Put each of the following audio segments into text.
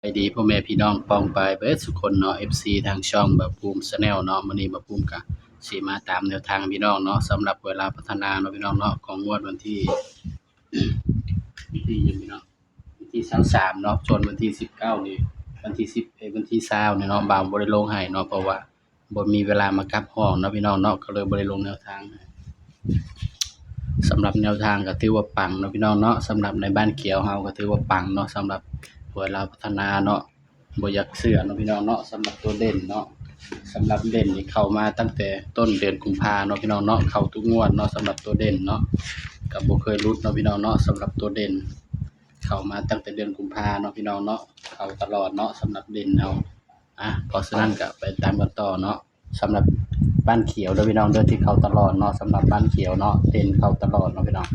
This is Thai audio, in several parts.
ไปดีพ่อแม่พี่น้องป้องปายเบิดสุกคนเนาะ FC ทางช่องบ่าวภูมิชาแนลเนาะมื้อนี้บ่าวภูมิก็สิมาตามแนวทางพี่น้องเนาะสำหรับเวลาพัฒนาเนาะพี่น้องเนาะของงวดวันที่หยังพี่น้องวันที่23เนาะจนวันที่19นี่วันที่10วันที่20นี่เนาะบ่าวบ่ได้ลงให้เนาะเพราะว่าบ่มีเวลามากลับห้องเนาะพี่น้องเนาะก็เลยบ่ได้ลงแนวทางให้สำหรับแนวทางก็ถือว่าปังเนาะพี่น้องเนาะสำหรับในบ้านเขียวเฮาก็ถือว่าปังเนาะสำหรับเวลาพัฒนาเนาะ บ่อยากเชื่อเนาะพี่น้องเนาะสำหรับตัวเด่นเนาะสำหรับเด่นนี่เข้ามาตั้งแต่ต้นเดือนกุมภาเนาะพี่น้องเนาะเข้าทุกงวดเนาะสำหรับตัวเด่นเนาะก็บ่เคยหลุดเนาะพี่น้องเนาะสำหรับตัวเด่นเข้ามาตั้งแต่เดือนกุมภาเนาะพี่น้องเนาะเข้าตลอดเนาะสำหรับเด่นเฮาเพราะฉะนั้นก็ไปตามกันต่อเนาะสำหรับบ้านเขียวเด้อพี่น้องเด้อที่เข้าตลอดเนาะสำหรับบ้านเขียวเนาะเด่นเข้าตลอดเนาะพี่น้อง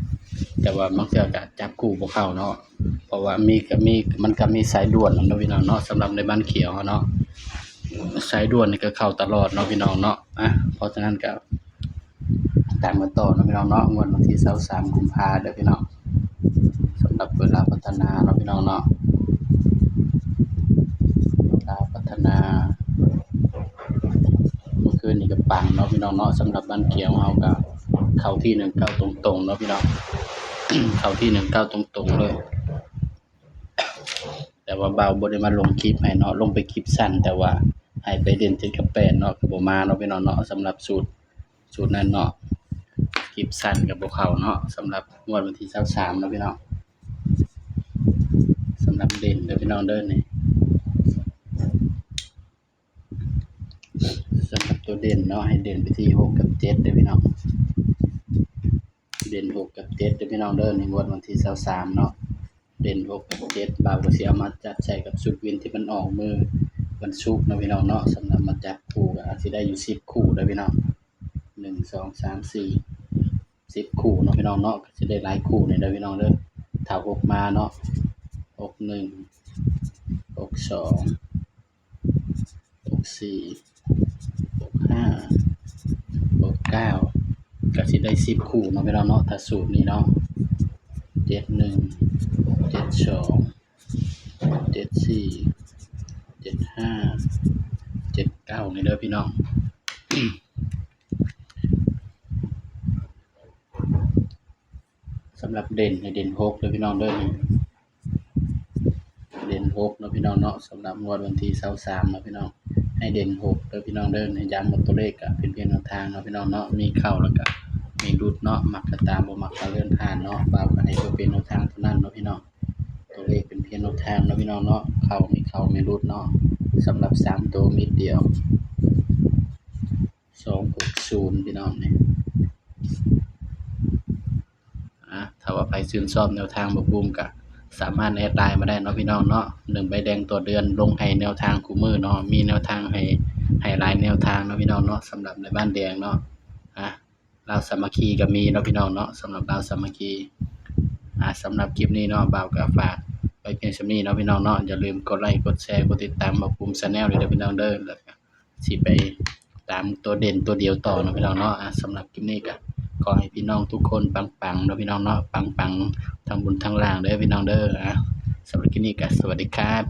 แต่ว่าบางเทื่อก็จับคู่บ่เข้าเนาะเพราะว่ามันก็มีสายด่วนเนาะพี่น้องเนาะสำหรับในบ้านเขียวเนาะ สายด่วนนี่ก็เข้าตลอดเนาะพี่น้องเนาะเพราะฉะนั้นก็ตามกันต่อเนาะพี่น้องเนาะงวดวันที่23กุมภาเด้อพี่น้องสำหรับเวลาพัฒนาเนาะพี่น้องเนาะเวลาพัฒนาเมื่อคืนนี่ก็ปังเนาะพี่น้องเนาะสำหรับบ้านเขียวเฮาก็เข้าที่19ตรงๆเนาะพี่น้อง เข้าที่19ตรงๆเลยแต่ว่าบ่าวบ่ได้มาลงคลิปให้เนาะลงไปคลิปสั้นแต่ว่าให้ไปเด่น7กับ8เนาะก็บ่มาเนาะพี่น้องเนาะสำหรับสูตรนั้นเนาะคลิปสั้นก็บ่เข้าเนาะสำหรับงวดวันที่23เนาะพี่น้องสำหรับเด่นเด้อพี่น้องเด้อนี่สำหรับตัวเด่นเนาะให้เด่นไปที่6กับ7เด้อพี่น้องเด่น6กับ7เด้อพี่น้องเด้อในงวดวันที่23เนาะเด่น6กับ7บ่าวก็สิเอามาจัดใส่กับชุดวินที่มันออกมือวันศุกร์เนาะพี่น้องเนาะสำหรับมาจับคู่ก็อาจสิได้อยู่10คู่เด้อพี่น้อง1 2 3 4 10คู่เนาะพี่น้องเนาะก็สิได้หลายคู่นี่เด้อพี่น้องเด้อถ้า6มาเนาะ61 62 64 65 69ก็สิได้10คู่เนาะพี่น้องเนาะถ้าสูตรนี้เนาะ71 72 74 75 79นี่เด้อพี่น้อง สำหรับเด่นให้เด่น6เด้อพี่น้องเด้อนี่เด่น6เนาะพี่น้องเนาะสำหรับงวดวันที่23เนาะพี่น้องให้เด่น6เด้อพี่น้องเด้อให้ย้ำว่าตัวเลขก็เป็นเพียงแนวทางเนาะพี่น้องเนาะมีเข้าแล้วก็มีหลุดเนาะมักก็ตามบ่มักก็เลื่อนผ่านเนาะบ่าวก็ให้ตัวเป็นแนวทางเท่านั้นเนาะพี่น้องตัวเลขเป็นเพียงแนวทางเนาะพี่น้องเนาะเข้าไม่หลุดเนาะสำหรับ3ตัวมิดเดียว260พี่น้องนี่ถ้าว่าใครชื่นชอบแนวทางบ่บูมก็สามารถแอดไลน์มาได้เนาะพี่น้องเนาะ1ใบแดงต่อเดือนลงให้แนวทางคู่มือเนาะมีแนวทางให้หลายแนวทางเนาะพี่น้องเนาะสำหรับในบ้านแดงเนาะลาวสามัคคีก็มีเนาะพี่น้องเนาะสำหรับลาวสามัคคีสำหรับคลิปนี้เนาะบ่าวก็ฝากไว้เพียงส่ำนี้เนาะพี่น้องเนาะอย่าลืมกดไลค์กดแชร์กดติดตามบ่าวภูมิ Channel ด้วยเด้อพี่น้องเด้อแล้วก็สิไปตามตัวเด่นตัวเดียวต่อเนาะพี่น้องเนาะสำหรับคลิปนี้ก็ขอให้พี่น้องทุกคนปังๆเนาะพี่น้องเนาะปังๆทั้งบนทั้งล่างเด้อพี่น้องเด้อสำหรับคลิปนี้ก็สวัสดีครับ